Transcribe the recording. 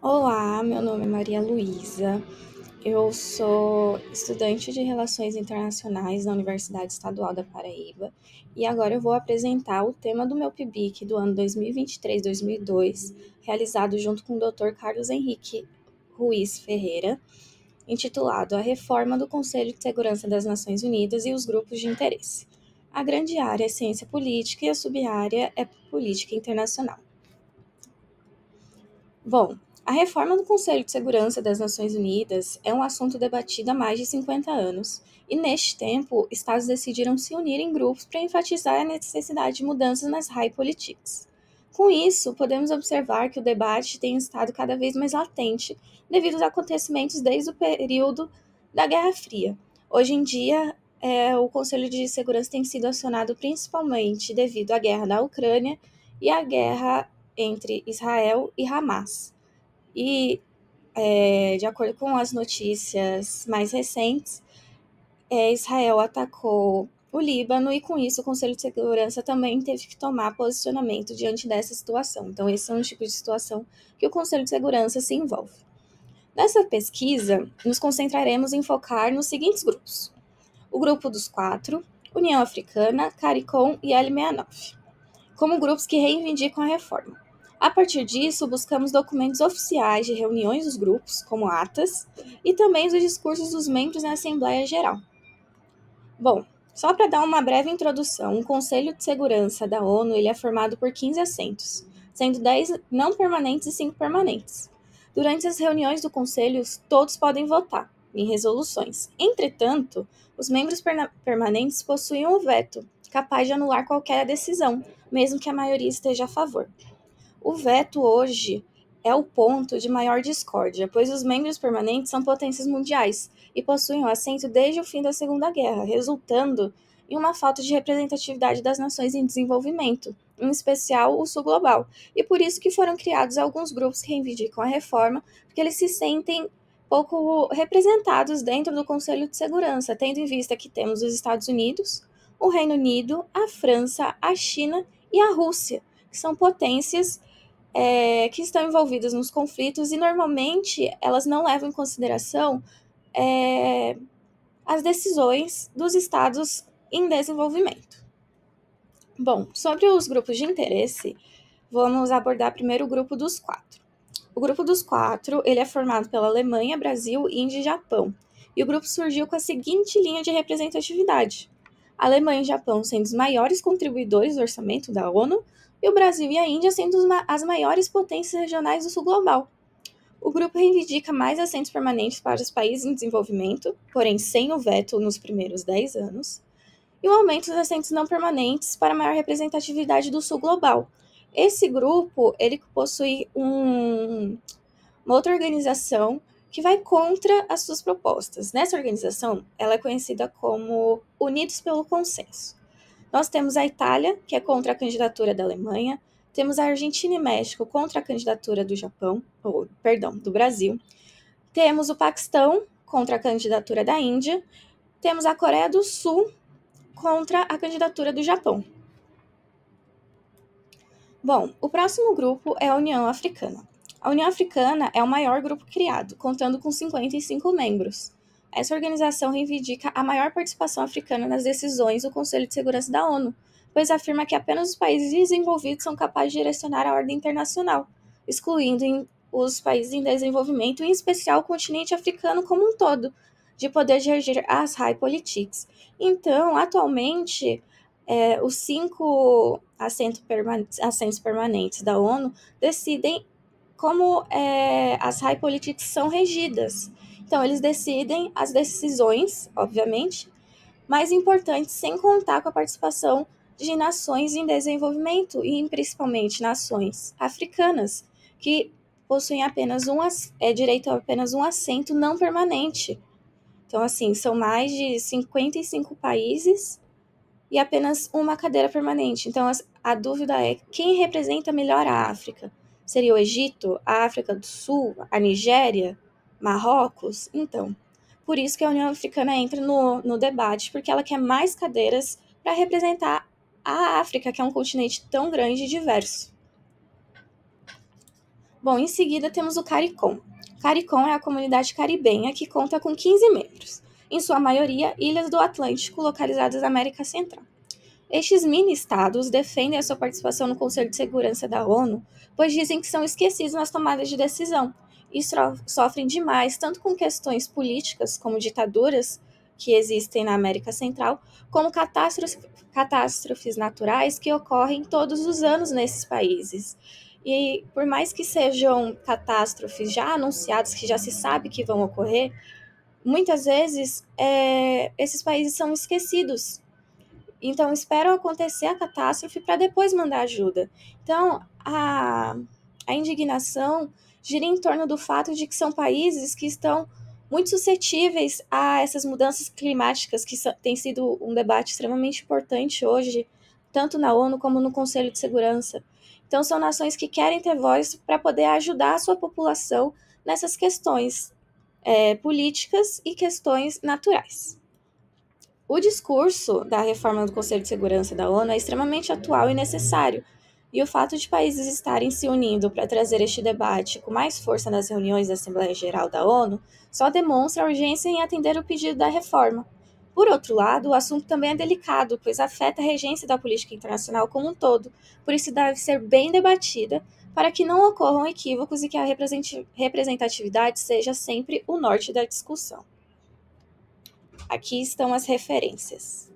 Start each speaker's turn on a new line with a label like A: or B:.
A: Olá, meu nome é Maria Luísa. Eu sou estudante de Relações Internacionais na Universidade Estadual da Paraíba e agora eu vou apresentar o tema do meu PIBIC do ano 2023-2002, realizado junto com o Dr. Carlos Henrique Ruiz Ferreira, intitulado A Reforma do Conselho de Segurança das Nações Unidas e os Grupos de Interesse. A grande área é ciência política e a sub-área é política internacional. Bom, a reforma do Conselho de Segurança das Nações Unidas é um assunto debatido há mais de 50 anos, e neste tempo, Estados decidiram se unir em grupos para enfatizar a necessidade de mudanças nas high politics. Com isso, podemos observar que o debate tem estado cada vez mais latente devido aos acontecimentos desde o período da Guerra Fria. Hoje em dia, o Conselho de Segurança tem sido acionado principalmente devido à guerra da Ucrânia e à guerra entre Israel e Hamas. E, de acordo com as notícias mais recentes, Israel atacou o Líbano e, com isso, o Conselho de Segurança também teve que tomar posicionamento diante dessa situação. Então, esse é um tipo de situação que o Conselho de Segurança se envolve. Nessa pesquisa, nos concentraremos em focar nos seguintes grupos: o Grupo dos Quatro, União Africana, CARICOM e L69, como grupos que reivindicam a reforma. A partir disso, buscamos documentos oficiais de reuniões dos grupos, como atas, e também os discursos dos membros na Assembleia Geral. Bom, só para dar uma breve introdução, o Conselho de Segurança da ONU ele é formado por 15 assentos, sendo 10 não permanentes e 5 permanentes. Durante as reuniões do Conselho, todos podem votar em resoluções. Entretanto, os membros permanentes possuem um veto, capaz de anular qualquer decisão, mesmo que a maioria esteja a favor. O veto hoje é o ponto de maior discórdia, pois os membros permanentes são potências mundiais e possuem o assento desde o fim da Segunda Guerra, resultando em uma falta de representatividade das nações em desenvolvimento, em especial o sul global. E por isso que foram criados alguns grupos que reivindicam a reforma, porque eles se sentem pouco representados dentro do Conselho de Segurança, tendo em vista que temos os Estados Unidos, o Reino Unido, a França, a China e a Rússia, que são potências que estão envolvidas nos conflitos e normalmente elas não levam em consideração é, as decisões dos estados em desenvolvimento. Bom, sobre os grupos de interesse, vamos abordar primeiro o grupo dos quatro. O grupo dos quatro ele é formado pela Alemanha, Brasil, Índia e Japão. E o grupo surgiu com a seguinte linha de representatividade: a Alemanha e o Japão sendo os maiores contribuidores do orçamento da ONU, e o Brasil e a Índia sendo as maiores potências regionais do sul global. O grupo reivindica mais assentos permanentes para os países em desenvolvimento, porém sem o veto nos primeiros 10 anos, e o aumento dos assentos não permanentes para maior representatividade do sul global. Esse grupo ele possui uma outra organização que vai contra as suas propostas. Nessa organização, ela é conhecida como Unidos pelo Consenso. Nós temos a Itália, que é contra a candidatura da Alemanha, temos a Argentina e México contra a candidatura do Japão, do Brasil, temos o Paquistão contra a candidatura da Índia, temos a Coreia do Sul contra a candidatura do Japão. Bom, o próximo grupo é a União Africana. A União Africana é o maior grupo criado, contando com 55 membros. Essa organização reivindica a maior participação africana nas decisões do Conselho de Segurança da ONU, pois afirma que apenas os países desenvolvidos são capazes de direcionar a ordem internacional, excluindo os países em desenvolvimento, em especial o continente africano como um todo, de poder de reger as high politics. Então, atualmente, os 5 assentos permanentes da ONU decidem como as high politics são regidas. Então, eles decidem as decisões, obviamente, mais importantes, sem contar com a participação de nações em desenvolvimento, e principalmente nações africanas, que possuem apenas direito a apenas um assento não permanente. Então, assim, são mais de 55 países e apenas uma cadeira permanente. Então, a dúvida é quem representa melhor a África? Seria o Egito, a África do Sul, a Nigéria, Marrocos? Então, por isso que a União Africana entra no debate, porque ela quer mais cadeiras para representar a África, que é um continente tão grande e diverso. Bom, em seguida temos o CARICOM. CARICOM é a comunidade caribenha que conta com 15 membros, em sua maioria ilhas do Atlântico localizadas na América Central. Estes mini-estados defendem a sua participação no Conselho de Segurança da ONU, pois dizem que são esquecidos nas tomadas de decisão e sofrem demais tanto com questões políticas, como ditaduras que existem na América Central, como catástrofes naturais que ocorrem todos os anos nesses países. E por mais que sejam catástrofes já anunciadas, que já se sabe que vão ocorrer, muitas vezes esses países são esquecidos, então esperam acontecer a catástrofe para depois mandar ajuda. Então, a indignação gira em torno do fato de que são países que estão muito suscetíveis a essas mudanças climáticas, que tem sido um debate extremamente importante hoje, tanto na ONU como no Conselho de Segurança. Então, são nações que querem ter voz para poder ajudar a sua população nessas questões políticas e questões naturais. O discurso da reforma do Conselho de Segurança da ONU é extremamente atual e necessário, e o fato de países estarem se unindo para trazer este debate com mais força nas reuniões da Assembleia Geral da ONU só demonstra a urgência em atender o pedido da reforma. Por outro lado, o assunto também é delicado, pois afeta a regência da política internacional como um todo, por isso deve ser bem debatida para que não ocorram equívocos e que a representatividade seja sempre o norte da discussão. Aqui estão as referências.